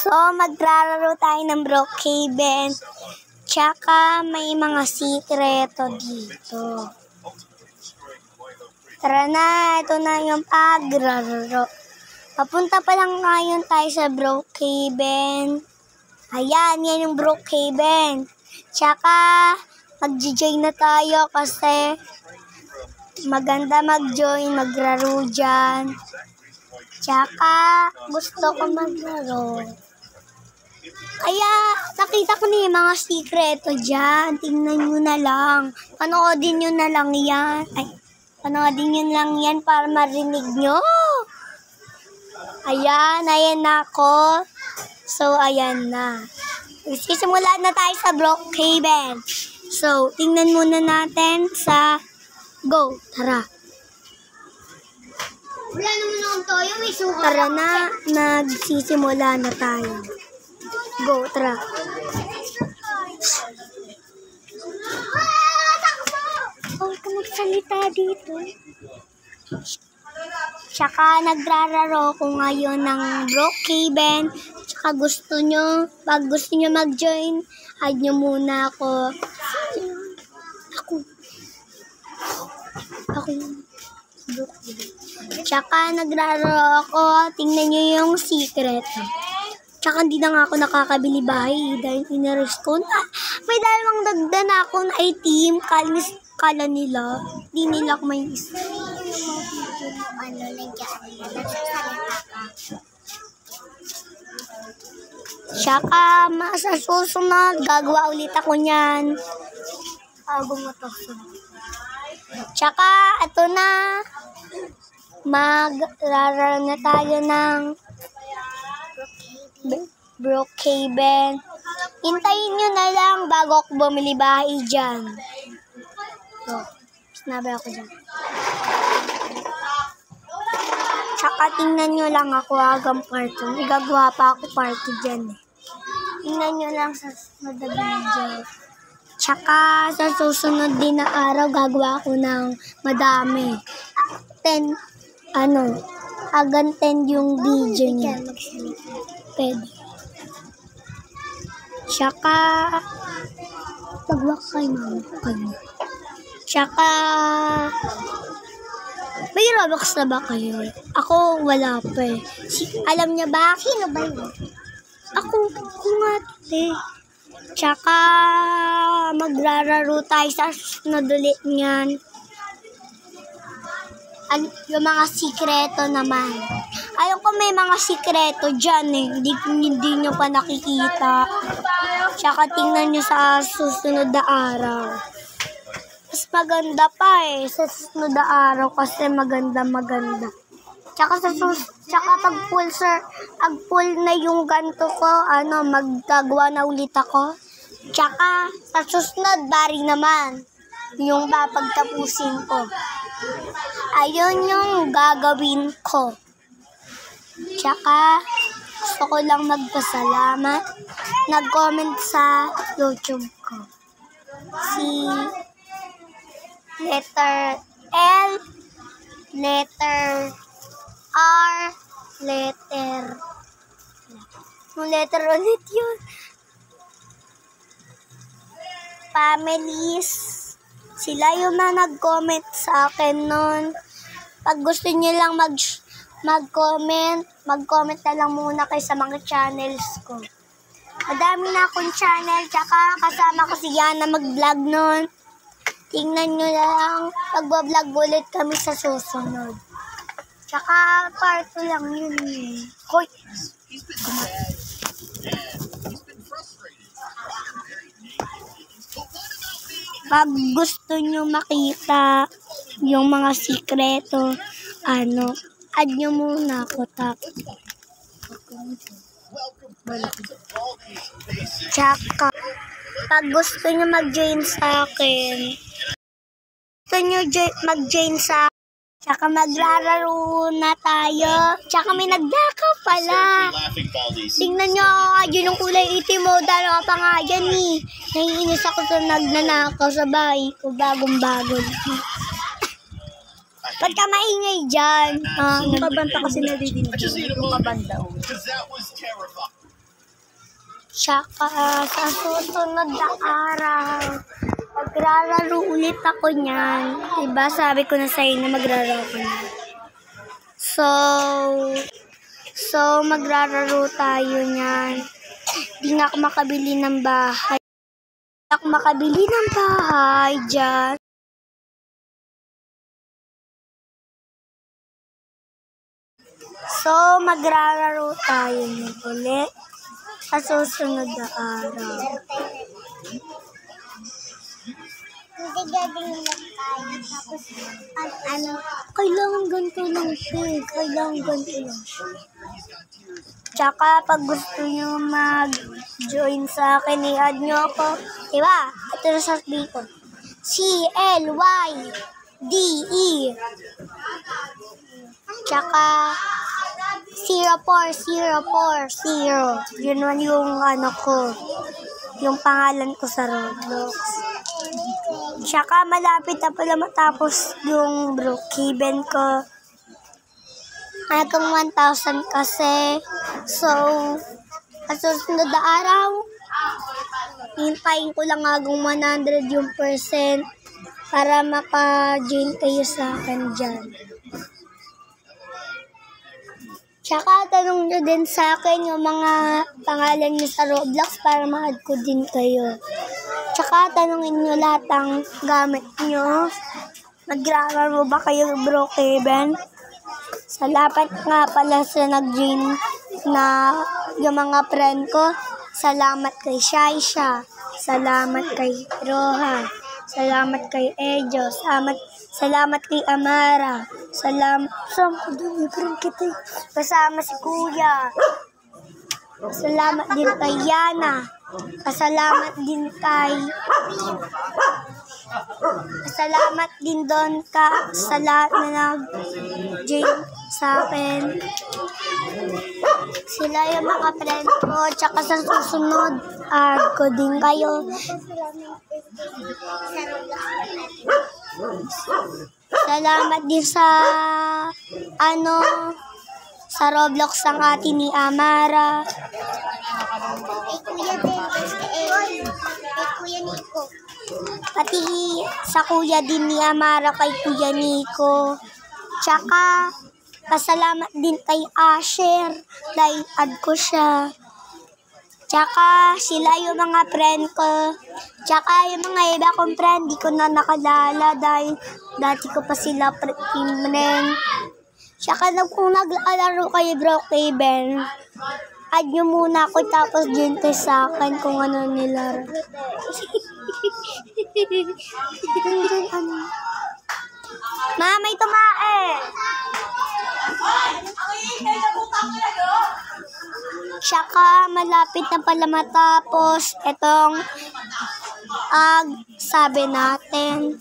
So, maglalaro tayo ng Brookhaven. Tsaka may mga sikreto dito. Tara na, ito na yung paglaro. Papunta pa lang ngayon tayo sa Brookhaven. Ayan, yan yung Brookhaven. Tsaka, mag-join na tayo kasi maganda mag-join, maglaro dyan. Tsaka, gusto ko maglaro. Kaya, nakita ko na yung mga sikreto dyan. Tingnan nyo na lang. Panoodin nyo na lang yan. Panoodin nyo lang yan para marinig nyo. Ayan na ako. So, ayan na. Sisimula na tayo sa Brookhaven. So, tingnan muna natin sa go. Tara. Wala naman akong toyo, may suka. Tara na, nagsisimula na tayo. Go, tara. Huwag ka magsalita dito. Tsaka nagrararo ko ngayon ng Brookhaven. Tsaka pag gusto nyo mag-join, add nyo muna ako. Ako yung Tsaka nagrararo ako. Tingnan nyo yung secret. Tsaka hindi na nga ako nakakabili bahay dahil inaris ko na. May dalawang dagda na ako na item. Kala nila. Hindi nila ako may isa. Tsaka sa susunod, gagawa ulit ako niyan. Tsaka, ito na. Maglaro na tayo ng Brookhaven. Hintayin nyo na lang bago ako bumili bahay dyan. So, sinabi ako dyan. Tsaka tingnan nyo lang ako hanggang party. Igagawa pa ako party dyan eh. Tingnan nyo lang sa susunod na video. Tsaka sa susunod din na araw gagawa ako ng madami. 10 hanggang 10 yung video niya. Pwede. Tsaka, magwak kay mama kayo. Tsaka, may Robux na ba kayo? Ako, wala pa eh. Alam niya ba? Sino ba yun? Ako nga eh. Tsaka, magrararo tayo sa susunod ulit niyan. Yung mga sikreto naman. Ayun ko may mga sikreto dyan eh. Hindi nyo pa nakikita. Tsaka tingnan nyo sa susunod na araw. Mas maganda pa eh. Sa susunod na araw kasi maganda. Tsaka pag full na yung ganto ko, magagawa na ulit ako. Tsaka sa susunod, bari naman. Yung papagtapusin ko. Ayun yung gagawin ko. Tsaka, gusto ko lang magpasalamat. Nag-comment sa YouTube ko. Si letter L, letter R, yung letter ulit yun. Families. Sila yung na nag-comment sa akin nun. Pag gusto niyo lang mag-comment na lang muna kayo sa mga channels ko. Madami na akong channel, tsaka kasama ko si Yana mag-vlog nun. Tingnan nyo lang, pag-vlog ulit kami sa susunod. Tsaka part 2 lang yun eh. Hoy! Pag gusto nyo makita yung mga sikreto, add nyo muna ako Tsaka, pag gusto nyo mag-join sa akin, tsaka maglalaro na tayo. Tsaka may nagdakaw pala. Tingnan nyo, yun yung kulay itim mo. Dalawa pa nga dyan eh. Naiinis ako sa nagnanakaw sa bahay ko. Bagong-bago. Ba't ka maingay dyan? Yung kabanta kasi nadidinig. Yung kabanta. Tsaka sa susunod na araw, magrararo ulit ako niyan. Diba sabi ko na sa'yo na magrararo ako niyan. So magrararo tayo niyan. Di nga ako makabili ng bahay. Di ako makabili ng bahay dyan. So magrararo tayo niyan ulit sa susunod na araw. Hindi gagawin lang tayo. Tapos, ano, Kailangan ganito lang siya. Kailangan ganito lang siya. Tsaka pag gusto nyo mag-join sa akin, i-add nyo ako. Diba? Ito na sasabihin ko. CLYDE. Tsaka 04040. Yun man yung ano ko. Yung pangalan ko sa Roblox. Tsaka malapit na pala matapos yung Brookhaven ko. Hanggang 1,000 kasi. So, sa susunod na araw, hintayin ko lang hanggang 100 yung percent para maka-join kayo sa akin dyan. Tsaka tanong nyo din sa akin yung mga pangalan nyo sa Roblox para ma-add ko din kayo. Tsaka tanongin nyo lahat ng gamit nyo. Magrararo ba kayo Brookhaven? Salamat nga pala sa nag-join na yung mga friend ko. Salamat kay Shaisha. Salamat kay Roha. Salamat kay Ejo. Salamat kay Amara. Salamat kasama si Kuya. Salamat din kay Yana. Salamat din doon sa lahat na nag-join sa akin. Sila yung mga friend ko. Tsaka sa susunod, add ko din kayo. Salamat din sa sa Roblox ang ate ni Amara. Kuya din. Kay Kuya Nico. Pati sa kuya din ni Amara kay Kuya Nico. Tsaka, pasalamat din kay Asher dahil add ko siya. Tsaka, sila yung mga friend ko. Tsaka, yung mga iba kong friend, di ko na nakalala dahil dati ko pa sila friend. Tsaka, kung naglalaro kayo Brookhaven, add nyo muna ako tapos dyan tayo sa akin kung ano nilaro. May tumae! Tsaka malapit na pala matapos itong sabi natin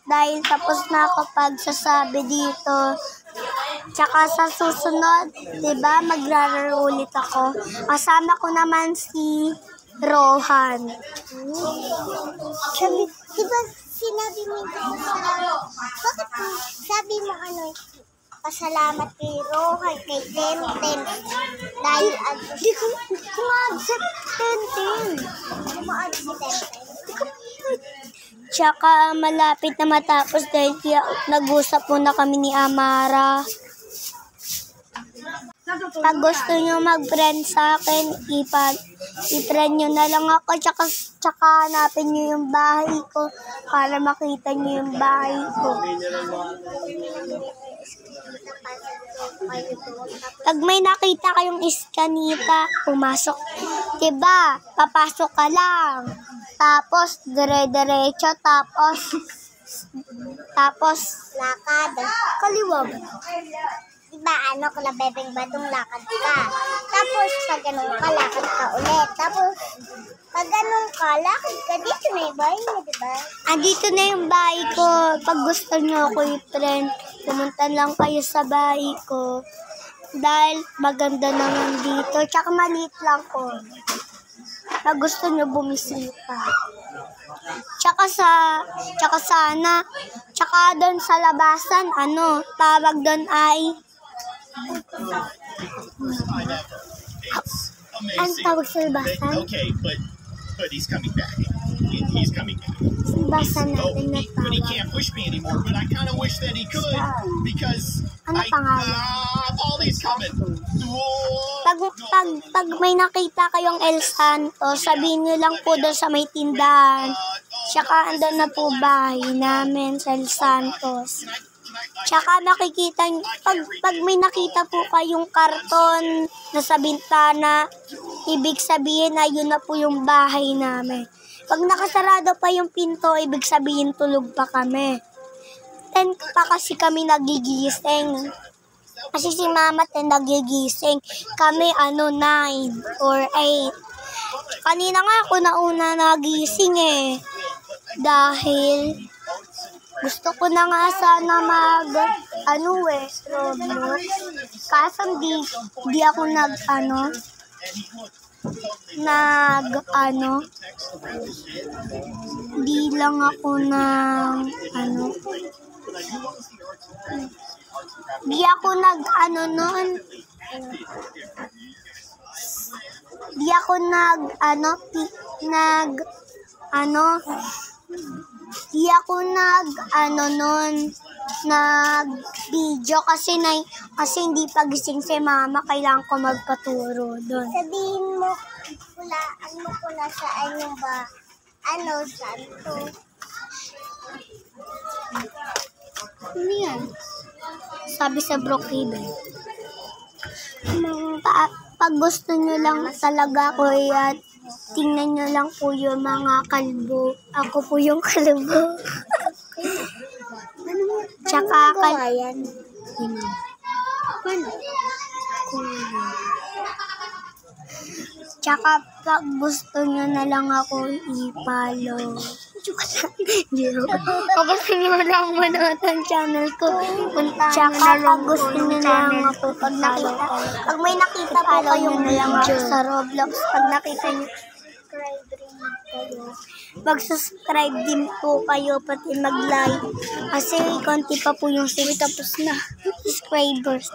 dahil tapos na ako pagsasabi dito. Tsaka sa susunod, diba, magrararo ulit ako. Kasama ko naman si Rohan. Diba sinabi mo yung pasalamat? Bakit sabi mo pasalamat kay Rohan, kay Temtem? Dahil Di ko ma-add si Temtem. Ano mo si Temtem? Tsaka malapit na matapos dahil nag-usap muna kami ni Amara. Pag gusto nyo mag-friend sa akin, i-friend nyo na lang ako. Tsaka hanapin nyo yung bahay ko para makita nyo yung bahay ko. Pag may nakita kayong iskanita, pumasok. Diba? Papasok ka lang. Tapos, dire-diretso. Tapos, Lakad. kaliwa ba? Diba, kung nabebeng batong lakad ka. Tapos, pag ganun ka, lakad ka ulit. Tapos, pag ganun ka, lakad ka. Dito na yung bahay mo, diba? Andito na yung bahay ko. Pag gusto nyo ako i-friend, pumunta lang kayo sa bahay ko. Dahil maganda naman dito. Tsaka maliit lang ko. Pag gusto nyo bumisita. Tsaka doon sa labasan, tawag doon ay Ang tawag sa Silbasan? Okay, but he's coming back. He's coming back. Silbasan natin na But he tawag. can't push me anymore. But I kind of wish that he could because Ano pangalan? Baldi's coming. Pag may nakita kayong El Santos, sabihin nyo lang po doon sa may tindahan. Tsaka andun na po bahay namin sa El Santos. Tsaka makikita nyo, pag may nakita po kayong karton na sa bintana, ibig sabihin na yun na po yung bahay namin. Pag nakasarado pa yung pinto, ibig sabihin tulog pa kami. 10 pa kasi kami nagigising. Kasi si mama 10 nagigising. Kami 9 or 8. Kanina nga ako nauna nagising eh. Dahil gusto ko na nga sana Roblox. Kaso di ako di lang ako di ako nag-video kasi hindi pa gising si mama, kailangan ko magpaturo doon. Sabihin mo, hulaan mo ko na saan yung santo. Ano yan? Sabi sa Brookhaven. Pag gusto nyo lang talaga ko at tingnan nyo lang po yung mga kalbo. Ako po yung kalbo. Tsaka Yan. Tsaka pag gusto nyo na lang ako i-follow. Pag gusto nyo lang manood ang channel ko, tsaka pag gusto nyo na lang ako, pag may nakita po kayong video sa Roblox, pag nakita nyo, mag-subscribe din po kayo, pati mag-like. Kasi konti pa po yung tapos na subscribers.